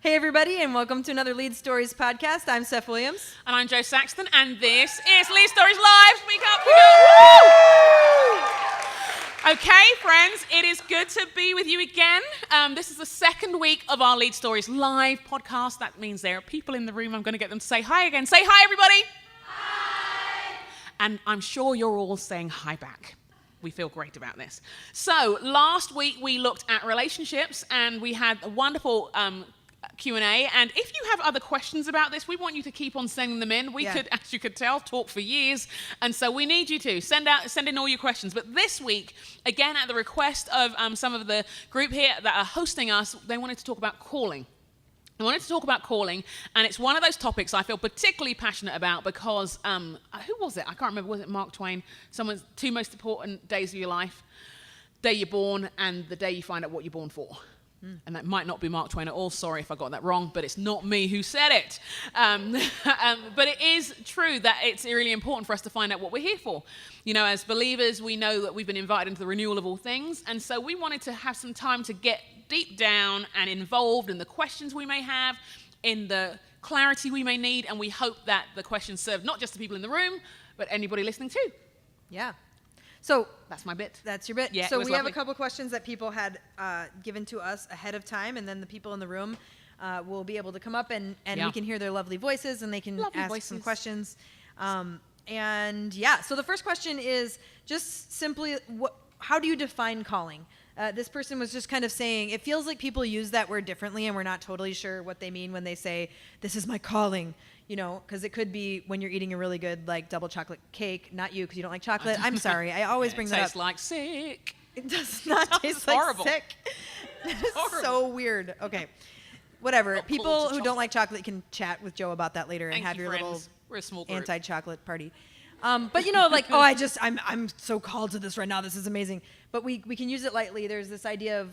Hey, everybody, and welcome to another Lead Stories podcast. I'm Steph Williams. And I'm Jo Saxton, and this is Lead Stories Live. Speak up. Okay, friends, it is good to be with you again. This is the second week of our Lead Stories Live podcast. That means there are people in the room. I'm going to get them to say hi again. Say hi, everybody. Hi. And I'm sure you're all saying hi back. We feel great about this. So last week we looked at relationships, and we had a wonderful Q&A, and if you have other questions about this, we want you to keep on sending them in. We could, as you could tell, talk for years, and so we need you to send in all your questions. But this week, again, at the request of some of the group here that are hosting us, they wanted to talk about calling. I wanted to talk about calling, and it's one of those topics I feel particularly passionate about because, who was it? I can't remember. Was it Mark Twain? Someone's two most important days of your life: day you're born and the day you find out what you're born for. And that might not be Mark Twain at all. Sorry if I got that wrong, but it's not me who said it. But it is true that it's really important for us to find out what we're here for. You know, as believers, we know that we've been invited into the renewal of all things. And so we wanted to have some time to get deep down and involved in the questions we may have, in the clarity we may need. And we hope that the questions serve not just the people in the room, but anybody listening too. Yeah. So that's my bit. That's your bit. Yeah, so we lovely. have a couple questions that people had given to us ahead of time, and then the people in the room will be able to come up and we can hear their lovely voices, and they can ask some questions. So the first question is just simply, how do you define calling? This person was just kind of saying, it feels like people use that word differently, and we're not totally sure what they mean when they say, this is my calling. You know, because it could be when you're eating a really good, like, double chocolate cake. Not you, because you don't like chocolate. I'm sorry. I always bring that up. It tastes like sick. It does not taste like horrible. sick. It's so weird. Okay. Whatever. People who don't like chocolate can chat with Joe about that later and have your little We're a small group. anti-chocolate party. But, you know, like, I'm so called to this right now. This is amazing. But we can use it lightly. There's this idea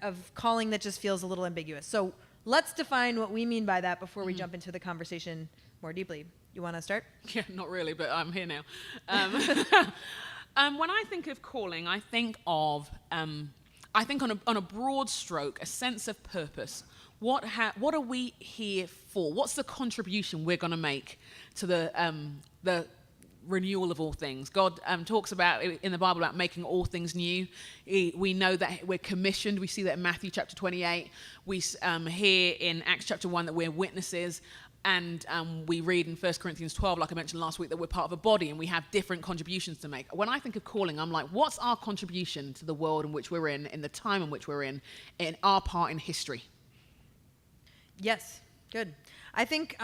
of calling that just feels a little ambiguous. So let's define what we mean by that before we jump into the conversation more deeply. You want to start? Yeah, not really, but I'm here now. When I think of calling, I think on a broad stroke, a sense of purpose. What are we here for? What's the contribution we're going to make to the renewal of all things? God talks about in the Bible about making all things new. We know that we're commissioned. We see that in Matthew chapter 28. We hear in Acts chapter 1 that we're witnesses. And we read in 1 Corinthians 12, like I mentioned last week, that we're part of a body and we have different contributions to make. When I think of calling, I'm like, what's our contribution to the world in which we're in the time in which we're in our part in history? Yes, good. I think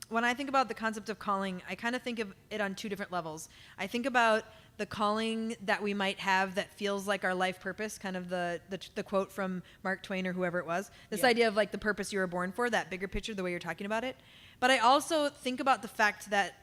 when I think about the concept of calling, I kind of think of it on two different levels. I think about the calling that we might have that feels like our life purpose, kind of the quote from Mark Twain or whoever it was. This idea of like the purpose you were born for, that bigger picture, the way you're talking about it. But I also think about the fact that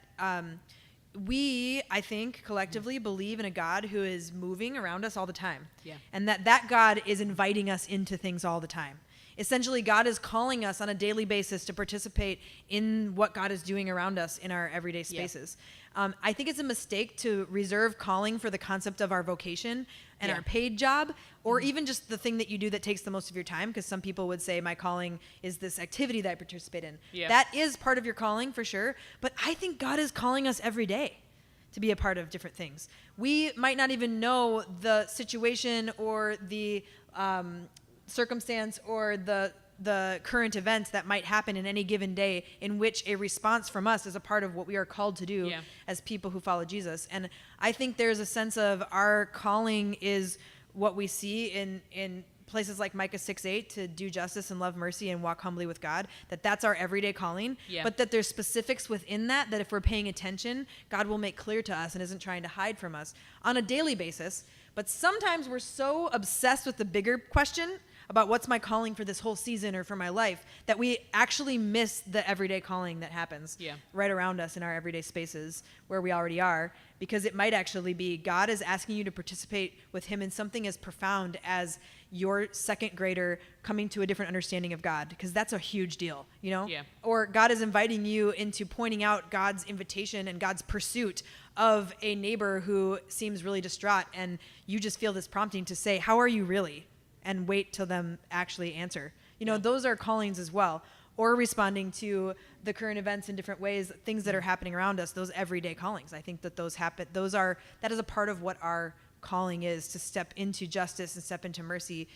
we, I think, collectively believe in a God who is moving around us all the time. Yeah. And that God is inviting us into things all the time. Essentially, God is calling us on a daily basis to participate in what God is doing around us in our everyday spaces. I think it's a mistake to reserve calling for the concept of our vocation and our paid job, or even just the thing that you do that takes the most of your time, because some people would say my calling is this activity that I participate in. Yeah. That is part of your calling for sure, but I think God is calling us every day to be a part of different things. We might not even know the situation or the circumstance or the current events that might happen in any given day in which a response from us is a part of what we are called to do as people who follow Jesus. And I think there's a sense of our calling is what we see in places like Micah 6:8, to do justice and love mercy and walk humbly with God, that's our everyday calling, but that there's specifics within that if we're paying attention, God will make clear to us and isn't trying to hide from us on a daily basis. But sometimes we're so obsessed with the bigger question about what's my calling for this whole season or for my life that we actually miss the everyday calling that happens right around us in our everyday spaces where we already are, because it might actually be God is asking you to participate with him in something as profound as your second grader coming to a different understanding of God, because that's a huge deal, you know? Yeah. Or God is inviting you into pointing out God's invitation and God's pursuit of a neighbor who seems really distraught, and you just feel this prompting to say, how are you really? and wait till them actually answer. Those are callings as well. Or responding to the current events in different ways, things that are happening around us, those everyday callings. I think that those happen. That is a part of what our calling is, to step into justice and step into mercy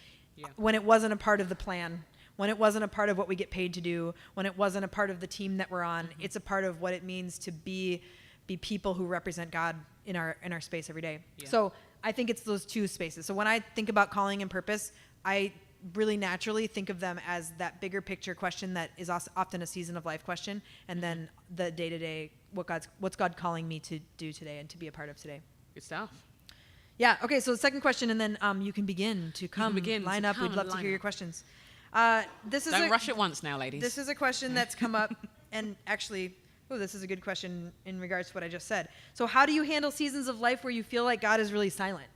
when it wasn't a part of the plan, when it wasn't a part of what we get paid to do, when it wasn't a part of the team that we're on. It's a part of what it means to be people who represent God in our space every day. Yeah. So I think it's those two spaces. So when I think about calling and purpose, I really naturally think of them as that bigger picture question that is often a season of life question, and then the day-to-day, what's God calling me to do today and to be a part of today. Good stuff. Yeah. Okay. So the second question, and then you can begin to line up. We'd love to hear your questions. Don't rush it once now, ladies. This is a question that's come up, and actually, this is a good question in regards to what I just said. So how do you handle seasons of life where you feel like God is really silent?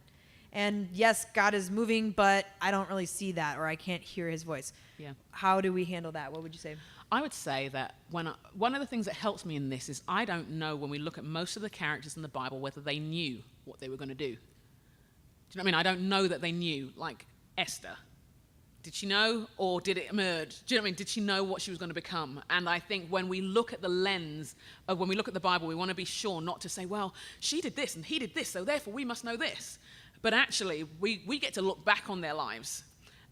And yes, God is moving, but I don't really see that, or I can't hear his voice. Yeah. How do we handle that? What would you say? I would say that one of the things that helps me in this is I don't know, when we look at most of the characters in the Bible, whether they knew what they were going to do. Do you know what I mean? I don't know that they knew. Like Esther. Did she know, or did it emerge? Do you know what I mean? Did she know what she was going to become? And I think when we look at the lens of when we look at the Bible, we want to be sure not to say, well, she did this and he did this, so therefore we must know this. But actually, we get to look back on their lives.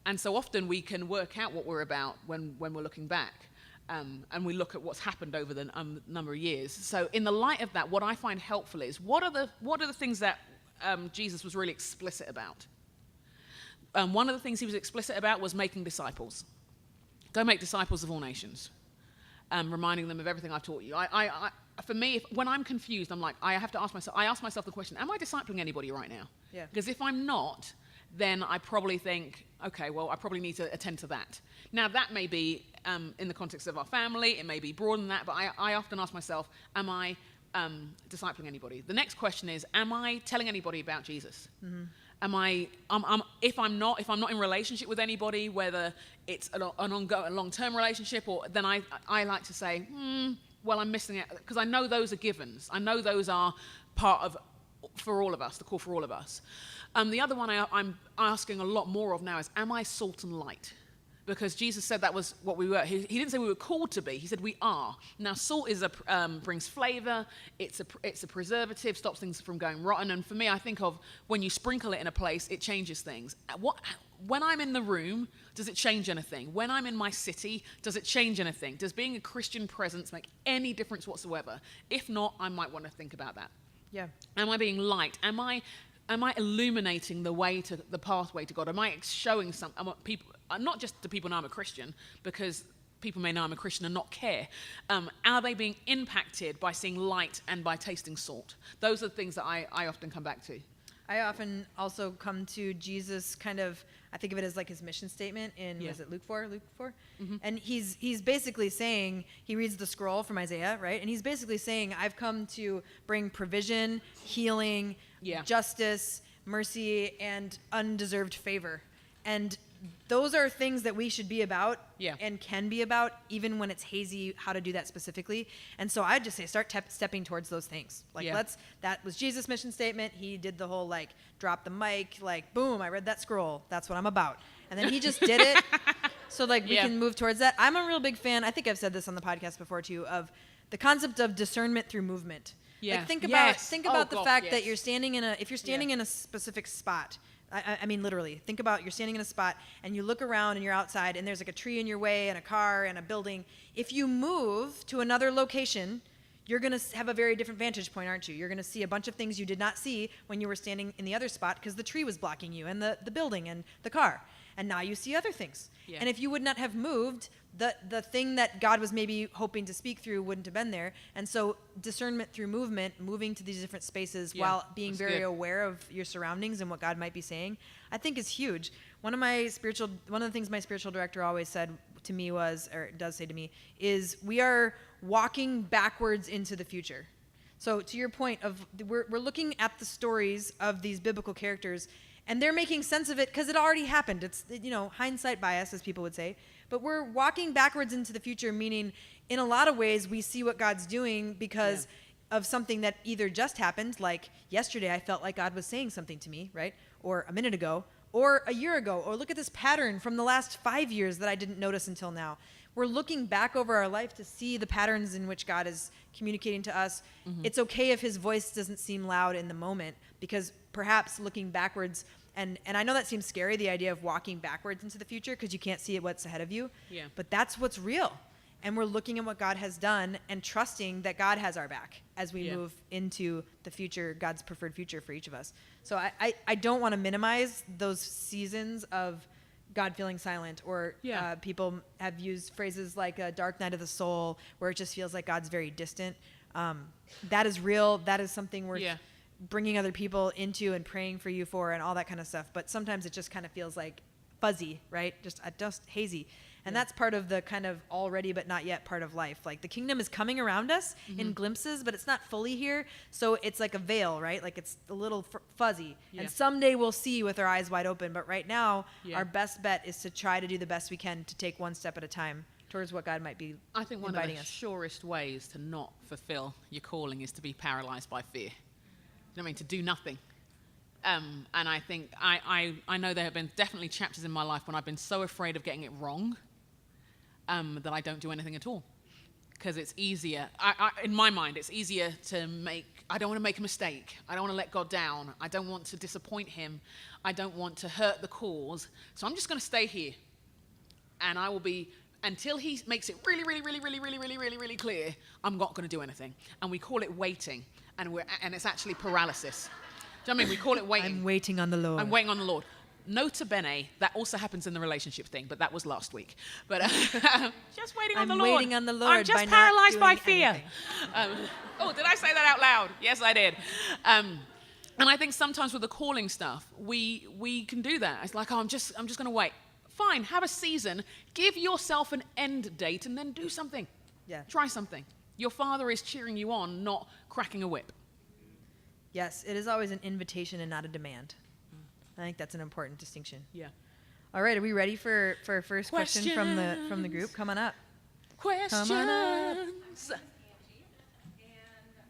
And so often we can work out what we're about when we're looking back. And we look at what's happened over the number of years. So in the light of that, what I find helpful is, what are the things that Jesus was really explicit about? One of the things he was explicit about was making disciples. Go make disciples of all nations. Reminding them of everything I've taught you. For me, when I'm confused, I ask myself the question, am I discipling anybody right now? Yeah. Because if I'm not, then I probably think, okay, well, I probably need to attend to that. Now, that may be in the context of our family, it may be broader than that, but I often ask myself, am I discipling anybody? The next question is, am I telling anybody about Jesus? Mm-hmm. If I'm not in relationship with anybody, whether it's an ongoing long-term relationship, or then I like to say, well, I'm missing it, because I know those are givens. I know those are part of, for all of us, the call for all of us. The other one I'm asking a lot more of now is, am I salt and light? Because Jesus said that was what we were. He didn't say we were called to be. He said we are. Now, salt brings flavor. It's a preservative, stops things from going rotten. And for me, I think of when you sprinkle it in a place, it changes things. When I'm in the room, does it change anything? When I'm in my city, does it change anything? Does being a Christian presence make any difference whatsoever? If not, I might want to think about that. Yeah. Am I being light? Am I illuminating the way to the pathway to God? Am I showing people, not just to people know I'm a Christian, because people may know I'm a Christian and not care. Are they being impacted by seeing light and by tasting salt? Those are the things that I often come back to. I often also come to Jesus I think of it as like his mission statement in, was it Luke 4? Mm-hmm. And he's basically saying, he reads the scroll from Isaiah, right? And he's basically saying, I've come to bring provision, healing, justice, mercy, and undeserved favor. And those are things that we should be about and can be about, even when it's hazy how to do that specifically. And so I'd just say start stepping towards those things. That was Jesus' mission statement. He did the whole drop the mic, boom, I read that scroll. That's what I'm about. And then he just did it. So we can move towards that. I'm a real big fan, I think I've said this on the podcast before too, of the concept of discernment through movement. Yeah. Think about the fact that you're standing if you're standing in a specific spot, I mean, literally, think about you're standing in a spot and you look around and you're outside and there's a tree in your way and a car and a building. If you move to another location, you're going to have a very different vantage point, aren't you? You're going to see a bunch of things you did not see when you were standing in the other spot because the tree was blocking you and the building and the car. And now you see other things. Yeah. And if you would not have moved, the thing that God was maybe hoping to speak through wouldn't have been there. And so discernment through movement, moving to these different spaces while being very aware of your surroundings and what God might be saying, I think is huge. One of the things my spiritual director always said to me does say to me, is we are walking backwards into the future. So to your point of we're looking at the stories of these biblical characters, and they're making sense of it because it already happened. It's, hindsight bias, as people would say. But we're walking backwards into the future, meaning in a lot of ways we see what God's doing because of something that either just happened, like yesterday I felt like God was saying something to me, right? Or a minute ago, or a year ago, or look at this pattern from the last 5 years that I didn't notice until now. We're looking back over our life to see the patterns in which God is communicating to us. It's okay if his voice doesn't seem loud in the moment, because perhaps looking backwards, and I know that seems scary, the idea of walking backwards into the future because you can't see what's ahead of you. Yeah. But that's what's real. And we're looking at what God has done and trusting that God has our back as we move into the future, God's preferred future for each of us. So I don't want to minimize those seasons of God feeling silent, or people have used phrases like a dark night of the soul, where it just feels like God's very distant. That is real. That is something worth bringing other people into and praying for you for and all that kind of stuff. But sometimes it just kind of feels like fuzzy, right? Just hazy. And that's part of the kind of already but not yet part of life. Like the kingdom is coming around us in glimpses, but it's not fully here. So it's like a veil, right? Like it's a little fuzzy. Yeah. And someday we'll see with our eyes wide open. But right now, our best bet is to try to do the best we can to take one step at a time towards what God might be I think one inviting of the us. surest ways to not fulfill your calling is to be paralyzed by fear. You know what I mean? To do nothing. And I think I know there have been definitely chapters in my life when I've been so afraid of getting it wrong that I don't do anything at all. Because it's easier, in my mind, it's easier to I don't want to make a mistake. I don't want to let God down. I don't want to disappoint him. I don't want to hurt the cause. So I'm just going to stay here. And I will be, until he makes it really, really, really, really, really, really, really, really clear, I'm not going to do anything. And we call it waiting. And it's actually paralysis. Do you know what I mean? We call it waiting. I'm waiting on the Lord. I'm waiting on the Lord. Nota bene, that also happens in the relationship thing, but that was last week. But just waiting on the Lord. I'm waiting on the Lord. I'm just by not paralyzed by doing fear. anything. Did I say that out loud? Yes, I did. And I think sometimes with the calling stuff, we can do that. It's like, I'm just going to wait. Fine, have a season. Give yourself an end date and then do something. Yeah. Try something. Your Father is cheering you on, not cracking a whip. Yes, it is always an invitation and not a demand. I think that's an important distinction. Yeah. All right, are we ready for our first question from the group? Come on up. Questions. Come on up.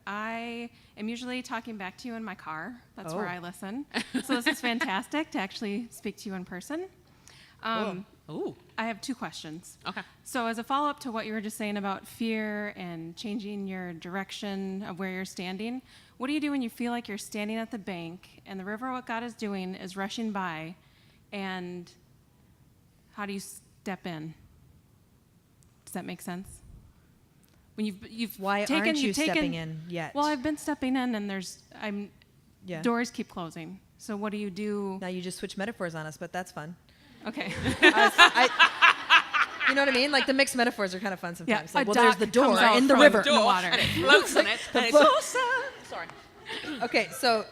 I am usually talking back to you in my car. That's where I listen. So this is fantastic to actually speak to you in person. Ooh. I have 2 questions. Okay. So as a follow-up to what you were just saying about fear and changing your direction of where you're standing, what do you do when you feel like you're standing at the bank and the river, what God is doing, is rushing by, and how do you step in? Does that make sense? When you've Why taken, aren't you you've taken, stepping in yet? Well, I've been stepping in, and Yeah. doors keep closing. So what do you do? Now you just switch metaphors on us, but that's fun. Okay. You know what I mean? Like the mixed metaphors are kind of fun sometimes. Yeah, like, a well, there's dock the door comes out in the from river. the door. water. And it floats on it. And it's awesome. Sorry. Okay, so,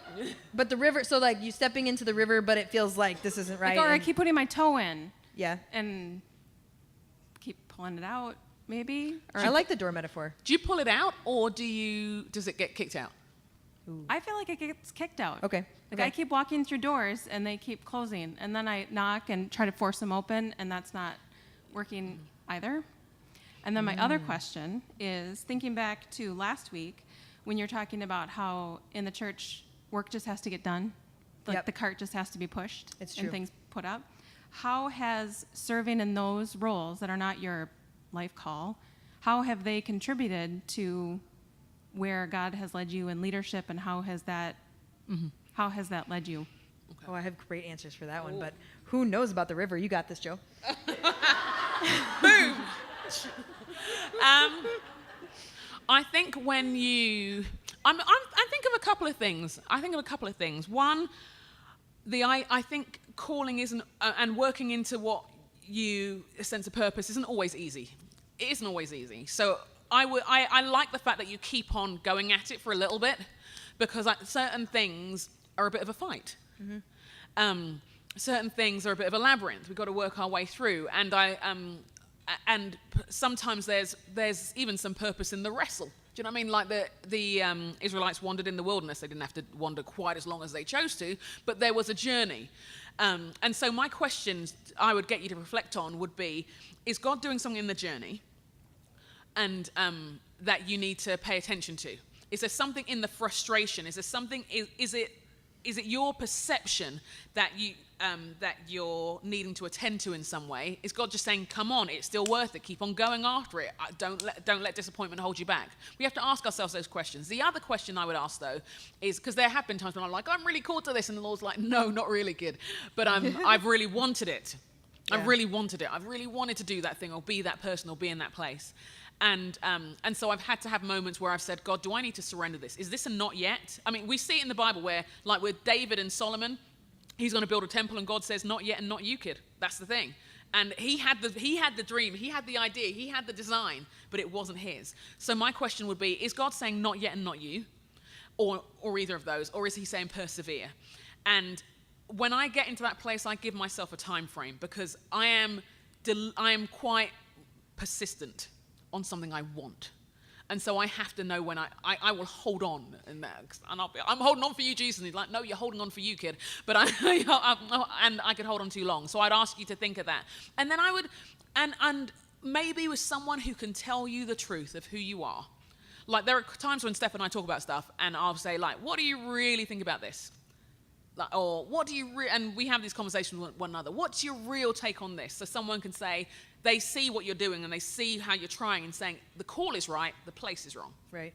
but the river, so like you stepping into the river, but it feels like this isn't right. Or I and- keep putting my toe in yeah. and keep pulling it out, maybe. Or I like the door metaphor. Do you pull it out, or does it get kicked out? I feel like it gets kicked out. Okay. Like Okay. I keep walking through doors and they keep closing, and then I knock and try to force them open, and that's not working either. And then my other question is thinking back to last week when you're talking about how in the church work just has to get done, like Yep. the cart just has to be pushed It's true. and things put up. How has serving in those roles that are not your life call, how have they contributed to where God has led you in leadership, and how has that led you? Oh, I have great answers for that one, but who knows about the river? You got this, Joe. Boom. I think when I think of a couple of things. One, I think calling isn't and working into what a sense of purpose isn't always easy. It isn't always easy. So I like the fact that you keep on going at it for a little bit, because certain things are a bit of a fight. Certain things are a bit of a labyrinth. We've got to work our way through, and sometimes there's even some purpose in the wrestle. Do you know what I mean? Like the Israelites wandered in the wilderness. They didn't have to wander quite as long as they chose to, but there was a journey. And so my questions I would get you to reflect on would be, is God doing something in the journey and that you need to pay attention to? Is there something in the frustration? Is there something, is it your perception that that you're needing to attend to in some way? Is God just saying, come on, it's still worth it, keep on going after it, don't let disappointment hold you back? We have to ask ourselves those questions. The other question I would ask, though, is, because there have been times when I'm like, I'm really called to this, and the Lord's like, no, not really, kid, but I've really wanted it. Yeah. I've really wanted it. I've really wanted to do that thing or be that person or be in that place. And so I've had to have moments where I've said, God, do I need to surrender this? Is this a not yet? I mean, we see it in the Bible where, like with David and Solomon, he's going to build a temple and God says, not yet and not you, kid. That's the thing. And he had the dream, he had the idea, he had the design, but it wasn't his. So my question would be, is God saying not yet and not you? Or either of those? Or is he saying persevere? And when I get into that place, I give myself a time frame, because I am quite persistent on something I want. And so I have to know when I will hold on, and I'm holding on for you, Jesus. And he's like, no, you're holding on for you, kid. But I could hold on too long. So I'd ask you to think of that. And then I would, and maybe with someone who can tell you the truth of who you are. Like, there are times when Steph and I talk about stuff, and I'll say, like, what do you really think about this? Like, or what do you and we have these conversations with one another. What's your real take on this? So someone can say, they see what you're doing and they see how you're trying and saying, the call is right, the place is wrong. Right.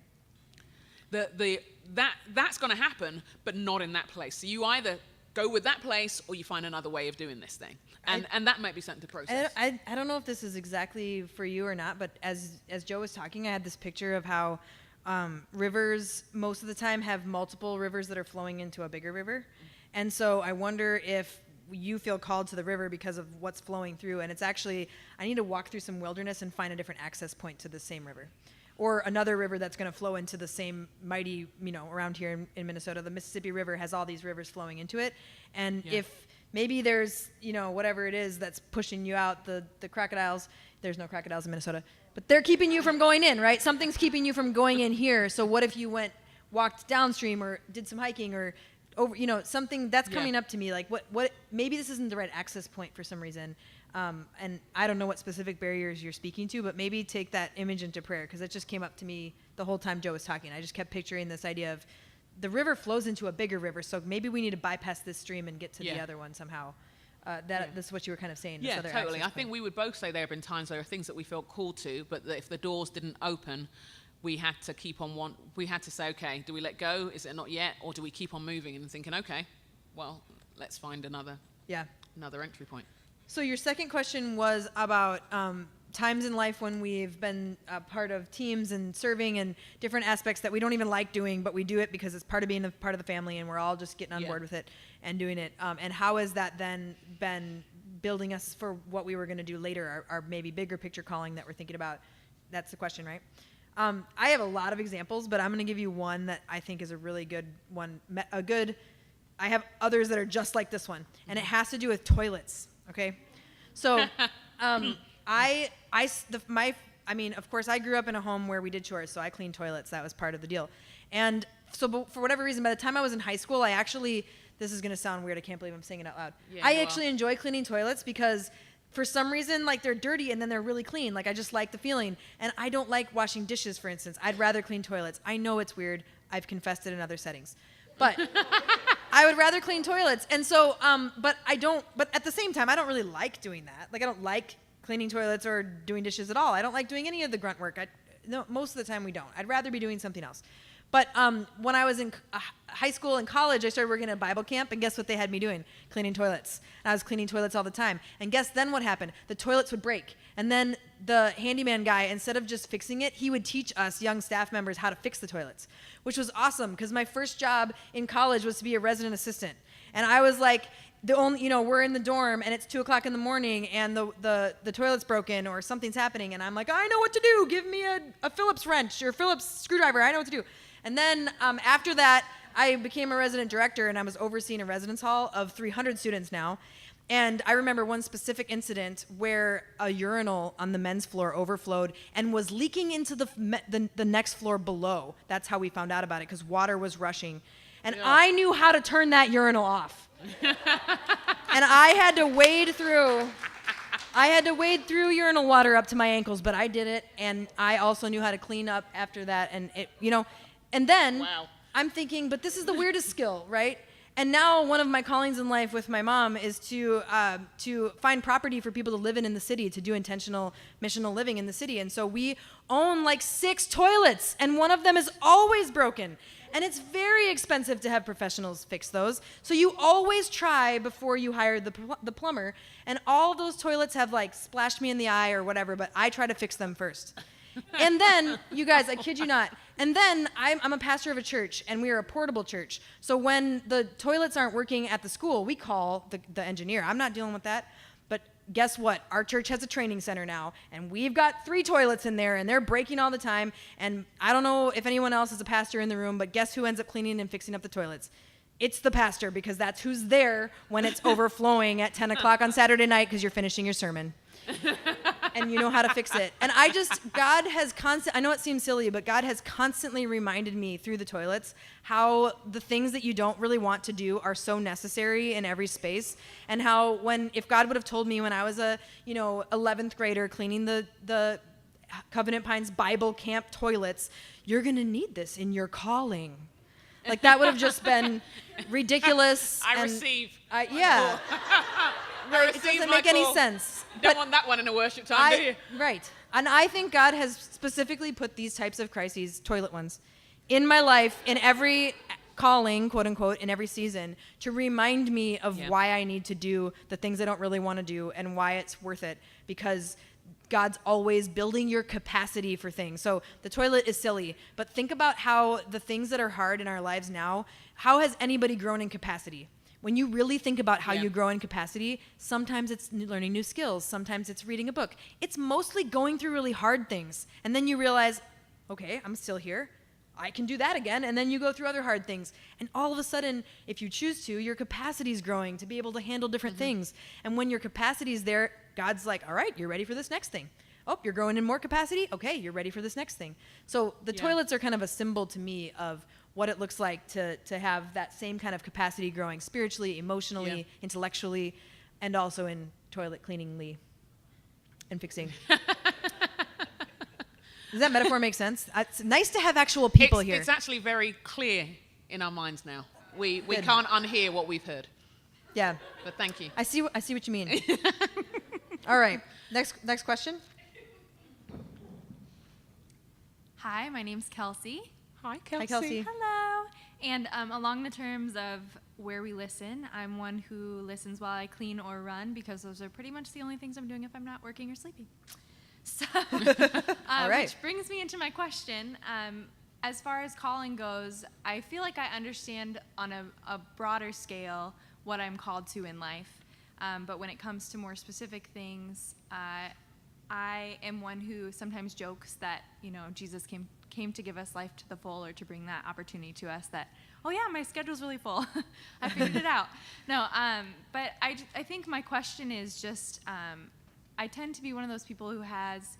That's going to happen, but not in that place. So you either go with that place or you find another way of doing this thing. And that might be something to process. I don't know if this is exactly for you or not, but as Joe was talking, I had this picture of how rivers most of the time have multiple rivers that are flowing into a bigger river. And so I wonder if you feel called to the river because of what's flowing through. And it's actually, I need to walk through some wilderness and find a different access point to the same river. Or another river that's going to flow into the same mighty, around here in Minnesota. The Mississippi River has all these rivers flowing into it. And if maybe there's, whatever it is that's pushing you out, the crocodiles, there's no crocodiles in Minnesota, but they're keeping you from going in, right? Something's keeping you from going in here. So what if you walked downstream or did some hiking or over, something that's coming up to me, like what, maybe this isn't the right access point for some reason. And I don't know what specific barriers you're speaking to, but maybe take that image into prayer, because it just came up to me the whole time Joe was talking. I just kept picturing this idea of the river flows into a bigger river, so maybe we need to bypass this stream and get to the other one somehow. This is what you were kind of saying. Yeah, totally. I think we would both say there have been times there are things that we felt called to, but that if the doors didn't open, we had to keep on we had to say, okay, do we let go? Is it not yet? Or do we keep on moving and thinking, okay, well, let's find another entry point. So your second question was about times in life when we've been a part of teams and serving and different aspects that we don't even like doing, but we do it because it's part of being a part of the family and we're all just getting on board with it and doing it. And how has that then been building us for what we were going to do later, our maybe bigger picture calling that we're thinking about? That's the question, right? I have a lot of examples, but I'm going to give you one that I think is a really good one. I have others that are just like this one, and it has to do with toilets. Okay, so of course, I grew up in a home where we did chores, so I cleaned toilets. That was part of the deal. And so, for whatever reason, by the time I was in high school, this is going to sound weird. I can't believe I'm saying it out loud. Yeah, I actually enjoy cleaning toilets because for some reason, like, they're dirty and then they're really clean. Like, I just like the feeling. And I don't like washing dishes, for instance. I'd rather clean toilets. I know it's weird. I've confessed it in other settings. But I would rather clean toilets. And so, but at the same time, I don't really like doing that. Like, I don't like cleaning toilets or doing dishes at all. I don't like doing any of the grunt work. No, most of the time we don't. I'd rather be doing something else. But when I was in high school and college, I started working at a Bible camp, and guess what they had me doing? Cleaning toilets. And I was cleaning toilets all the time. And guess then what happened? The toilets would break. And then the handyman guy, instead of just fixing it, he would teach us young staff members how to fix the toilets, which was awesome because my first job in college was to be a resident assistant. And I was like, we're in the dorm and it's 2:00 in the morning and the toilet's broken or something's happening. And I'm like, I know what to do. Give me a Phillips wrench or Phillips screwdriver. I know what to do. And then after that, I became a resident director, and I was overseeing a residence hall of 300 students now. And I remember one specific incident where a urinal on the men's floor overflowed and was leaking into the next floor below. That's how we found out about it, because water was rushing. And I knew how to turn that urinal off. And I had to wade through urinal water up to my ankles, but I did it. And I also knew how to clean up after that. And and then I'm thinking, but this is the weirdest skill, right? And now one of my callings in life with my mom is to find property for people to live in the city, to do intentional missional living in the city. And so we own like 6 toilets, and one of them is always broken. And it's very expensive to have professionals fix those. So you always try before you hire the plumber. And all those toilets have like splashed me in the eye or whatever, but I try to fix them first. And then, you guys, I kid you not, and then I'm a pastor of a church, and we are a portable church. So when the toilets aren't working at the school, we call the engineer. I'm not dealing with that. But guess what? Our church has a training center now, and we've got 3 toilets in there, and they're breaking all the time. And I don't know if anyone else is a pastor in the room, but guess who ends up cleaning and fixing up the toilets? It's the pastor, because that's who's there when it's overflowing at 10 o'clock on Saturday night because you're finishing your sermon. And you know how to fix it. And God has I know it seems silly, but God has constantly reminded me through the toilets how the things that you don't really want to do are so necessary in every space. And how if God would have told me when I was a 11th grader cleaning the Covenant Pines Bible camp toilets, you're going to need this in your calling. Like, that would have just been ridiculous. I receive. Yeah. Right, it doesn't make any sense. Don't want that one in a worship time, do you? Right. And I think God has specifically put these types of crises, toilet ones, in my life, in every calling, quote unquote, in every season, to remind me of why I need to do the things I don't really want to do and why it's worth it. Because God's always building your capacity for things. So the toilet is silly, but think about how the things that are hard in our lives now, how has anybody grown in capacity? When you really think about how you grow in capacity, sometimes it's learning new skills. Sometimes it's reading a book. It's mostly going through really hard things. And then you realize, okay, I'm still here. I can do that again. And then you go through other hard things. And all of a sudden, if you choose to, your capacity is growing to be able to handle different things. And when your capacity is there, God's like, all right, you're ready for this next thing. Oh, you're growing in more capacity? Okay, you're ready for this next thing. So the toilets are kind of a symbol to me of what it looks like to have that same kind of capacity growing spiritually, emotionally, intellectually, and also in toilet cleaningly and fixing. Does that metaphor make sense? It's nice to have actual people here. It's actually very clear in our minds now. We can't unhear what we've heard. Yeah. But thank you. I see what you mean. All right. Next question. Hi, my name's Kelsey. Hi, Kelsey. Hi, Kelsey. Hello. And along the terms of where we listen, I'm one who listens while I clean or run because those are pretty much the only things I'm doing if I'm not working or sleeping. So, All right. Which brings me into my question. As far as calling goes, I feel like I understand on a broader scale what I'm called to in life. But when it comes to more specific things, I am one who sometimes jokes that, Jesus came to give us life to the full, or to bring that opportunity to us that, oh yeah, my schedule's really full. I figured it out. No, but I think my question is just, I tend to be one of those people who has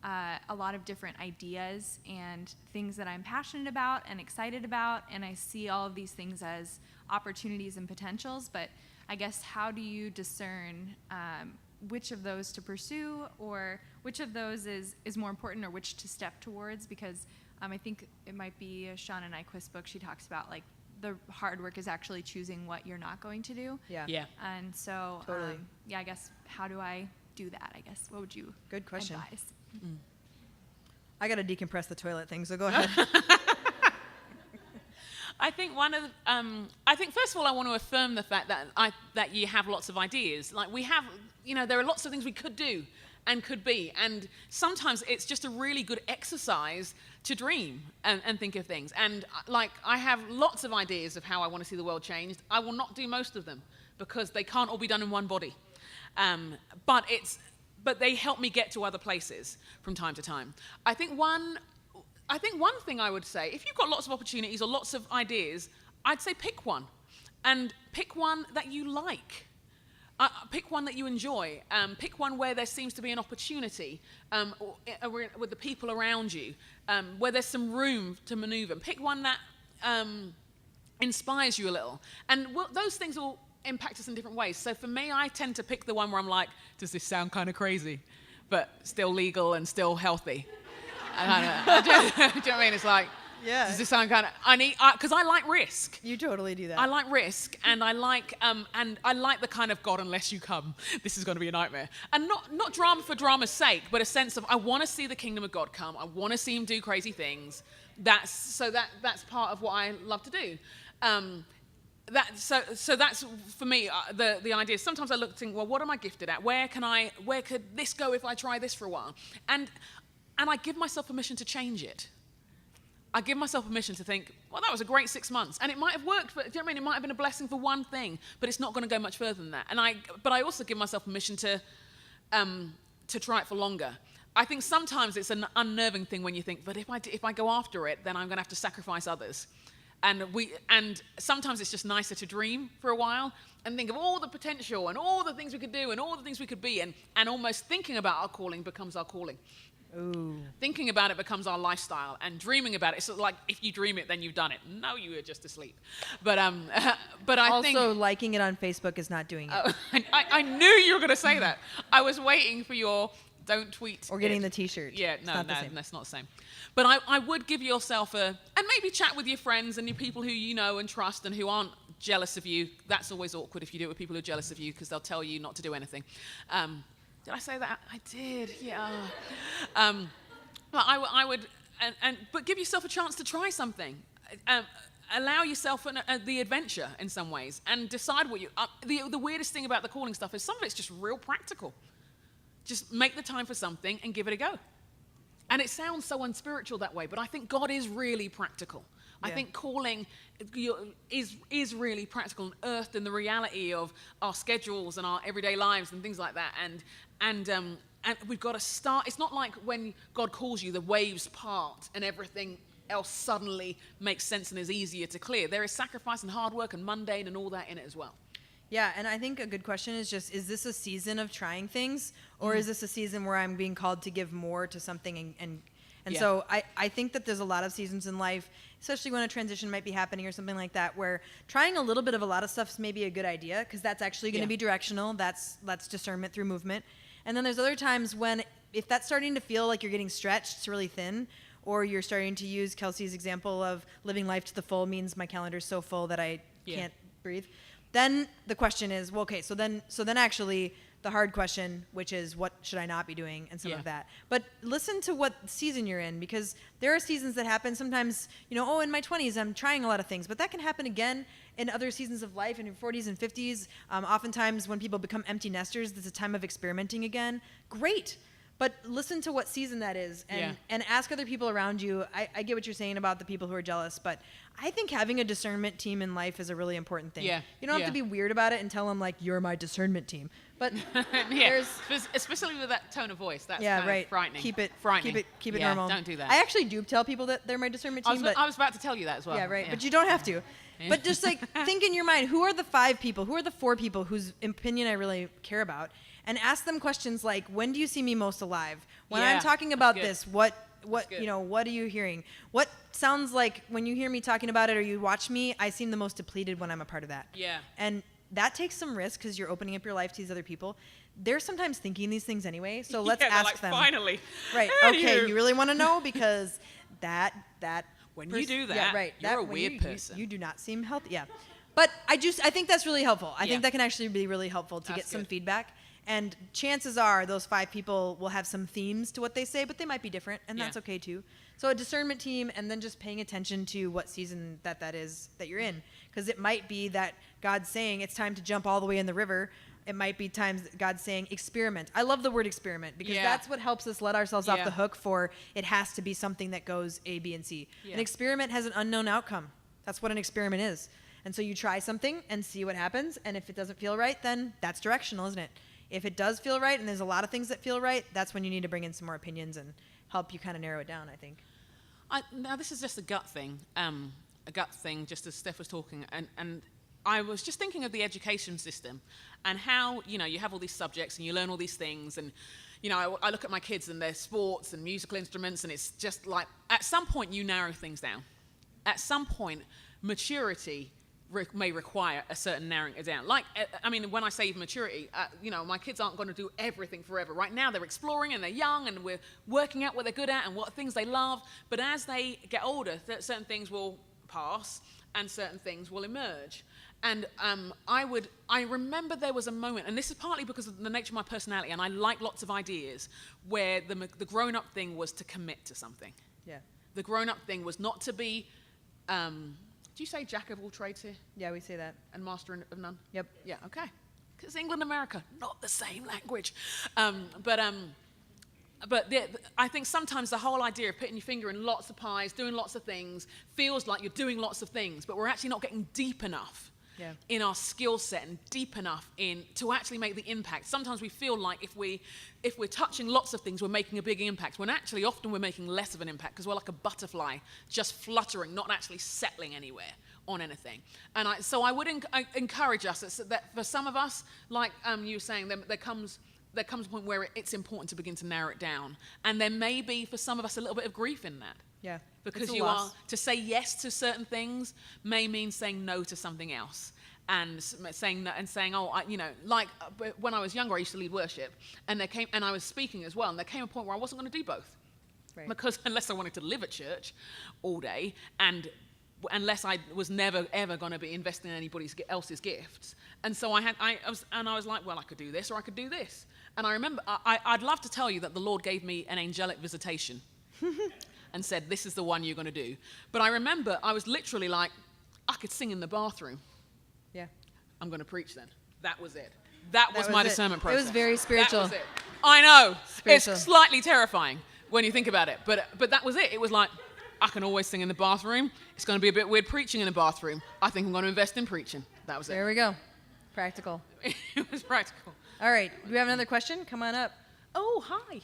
a lot of different ideas and things that I'm passionate about and excited about, and I see all of these things as opportunities and potentials, but I guess how do you discern which of those to pursue, or which of those is more important, or which to step towards? Because I think it might be Shauna Nyquist's book. She talks about like the hard work is actually choosing what you're not going to do. Yeah. And so, Totally. I guess, how do I do that? I guess, what would you Good question. advise? I got to decompress the toilet thing, so go ahead. I think first of all, I want to affirm the fact that you have lots of ideas. Like we have, there are lots of things we could do and could be, and sometimes it's just a really good exercise to dream and think of things. And like I have lots of ideas of how I want to see the world changed. I will not do most of them because they can't all be done in one body. But they help me get to other places from time to time. I think one thing I would say, if you've got lots of opportunities or lots of ideas, I'd say pick one. And pick one that you like. Pick one that you enjoy. Pick one where there seems to be an opportunity with the people around you, where there's some room to maneuver. Pick one that inspires you a little. And those things will impact us in different ways. So for me, I tend to pick the one where I'm like, does this sound kind of crazy? But still legal and still healthy. Do you know what I mean? It's like, Yeah. Does this sound kind of, because I like risk. You totally do that. I like risk, and I like the kind of God, unless you come, this is going to be a nightmare. And not drama for drama's sake, but a sense of I want to see the kingdom of God come. I want to see Him do crazy things. That's part of what I love to do. So that's for me the idea. Sometimes I look and think, well, what am I gifted at? Where could this go if I try this for a while? And I give myself permission to change it. I give myself permission to think, well, that was a great 6 months, and it might have worked. But do you know what I mean? It might have been a blessing for one thing, but it's not going to go much further than that. But I also give myself permission to try it for longer. I think sometimes it's an unnerving thing when you think, but if I go after it, then I'm going to have to sacrifice others. And sometimes it's just nicer to dream for a while and think of all the potential and all the things we could do and all the things we could be, and almost thinking about our calling becomes our calling. Ooh. Thinking about it becomes our lifestyle, and dreaming about it, it's sort of like if you dream it, then you've done it. No, you were just asleep. But I Also, think liking it on Facebook is not doing it. I knew you were going to say that. I was waiting for your don't tweet. Or getting it. the T-shirt. Yeah, It's no, not the same. that's not the same. But I would give yourself and maybe chat with your friends and your people who you know and trust and who aren't jealous of you. That's always awkward if you do it with people who are jealous of you, because they'll tell you not to do anything. Did I say that? I did, yeah. But I would, but give yourself a chance to try something. Allow yourself the adventure in some ways, and decide what you. The weirdest thing about the calling stuff is some of it's just real practical. Just make the time for something and give it a go. And it sounds so unspiritual that way, but I think God is really practical. I think calling is really practical and earthed in the reality of our schedules and our everyday lives and things like that. And we've got to start. It's not like when God calls you, the waves part and everything else suddenly makes sense and is easier to clear. There is sacrifice and hard work and mundane and all that in it as well. Yeah, and I think a good question is just, is this a season of trying things, or is this a season where I'm being called to give more to something? And Yeah. so I think that there's a lot of seasons in life, especially when a transition might be happening or something like that, where trying a little bit of a lot of stuff is maybe a good idea, because that's actually going to be directional. That's discernment through movement. And then there's other times when, if that's starting to feel like you're getting stretched, it's really thin, or you're starting to use Kelsey's example of living life to the full means my calendar's so full that I can't breathe. Then the question is, well, okay, so then actually the hard question, which is what should I not be doing, and some of that. But listen to what season you're in, because there are seasons that happen sometimes, in my 20s I'm trying a lot of things, but that can happen again in other seasons of life, in your 40s and 50s. Oftentimes when people become empty nesters, there's a time of experimenting again. Great. But listen to what season that is, and ask other people around you. I get what you're saying about the people who are jealous, but I think having a discernment team in life is a really important thing. Yeah. You don't have to be weird about it and tell them, like, you're my discernment team. But there's... Especially with that tone of voice. That's Yeah, kind right. of frightening. Keep it frightening. Keep it Yeah, normal. don't do that. I actually do tell people that they're my discernment team, but... I was about to tell you that as well. Yeah, right. But you don't have to. But just, like, think in your mind, who are the 5 people, who are the 4 people whose opinion I really care about? And ask them questions like, when do you see me most alive? When I'm talking about this, what what are you hearing? What sounds like when you hear me talking about it or you watch me, I seem the most depleted when I'm a part of that. Yeah. And that takes some risk because you're opening up your life to these other people. They're sometimes thinking these things anyway, so let's ask them. Finally. Right. Okay, you really want to know, because that when you do that, yeah, right. you're a weird person. You do not seem healthy. Yeah. But I think that's really helpful. I Yeah. think that can actually be really helpful to get some good. feedback. And chances are those 5 people will have some themes to what they say, but they might be different, and that's okay too. So a discernment team, and then just paying attention to what season that is that you're in. Because it might be that God's saying it's time to jump all the way in the river. It might be times that God's saying experiment. I love the word experiment, because that's what helps us let ourselves off the hook for it has to be something that goes A, B, and C. Yeah. An experiment has an unknown outcome. That's what an experiment is. And so you try something and see what happens, and if it doesn't feel right, then that's directional, isn't it? If it does feel right, and there's a lot of things that feel right, that's when you need to bring in some more opinions and help you kind of narrow it down, I think. Now, this is just a gut thing, just as Steph was talking, and I was just thinking of the education system and how, you have all these subjects and you learn all these things, and, I look at my kids and their sports and musical instruments, and it's just like, at some point you narrow things down. At some point, maturity may require a certain narrowing it down. Like, I mean, when I say maturity, my kids aren't going to do everything forever. Right now, they're exploring and they're young, and we're working out what they're good at and what things they love. But as they get older, certain things will pass and certain things will emerge. And I remember there was a moment, and this is partly because of the nature of my personality, and I like lots of ideas, where the grown-up thing was to commit to something. Yeah. The grown-up thing was not to be, do you say jack of all trades here? Yeah, we say that. And master of none? Yep. Yeah, okay. Because England and America, not the same language. I think sometimes the whole idea of putting your finger in lots of pies, doing lots of things, feels like you're doing lots of things, but we're actually not getting deep enough in our skill set and deep enough to actually make the impact. Sometimes we feel like if we're touching lots of things, we're making a big impact, when actually often we're making less of an impact because we're like a butterfly just fluttering, not actually settling anywhere on anything. And so I would encourage us that for some of us, like you were saying, there comes a point where it's important to begin to narrow it down. And there may be, for some of us, a little bit of grief in that. Yeah. Because to say yes to certain things may mean saying no to something else. And saying, when I was younger, I used to lead worship, and I was speaking as well, and there came a point where I wasn't going to do both. Right. Because unless I wanted to live at church all day, and unless I was never ever going to be investing in anybody else's gifts, and so I was like, well, I could do this or I could do this. And I remember I'd love to tell you that the Lord gave me an angelic visitation and said, this is the one you're going to do. But I remember I was literally like, I could sing in the bathroom. Yeah. I'm going to preach then. That was it. That was my discernment process. It was very spiritual. That was it. I know. Spiritual. It's slightly terrifying when you think about it. But that was it. It was like, I can always sing in the bathroom. It's going to be a bit weird preaching in the bathroom. I think I'm going to invest in preaching. That was it. There we go. Practical. It was practical. All right. Do we have another question? Come on up. Oh, hi.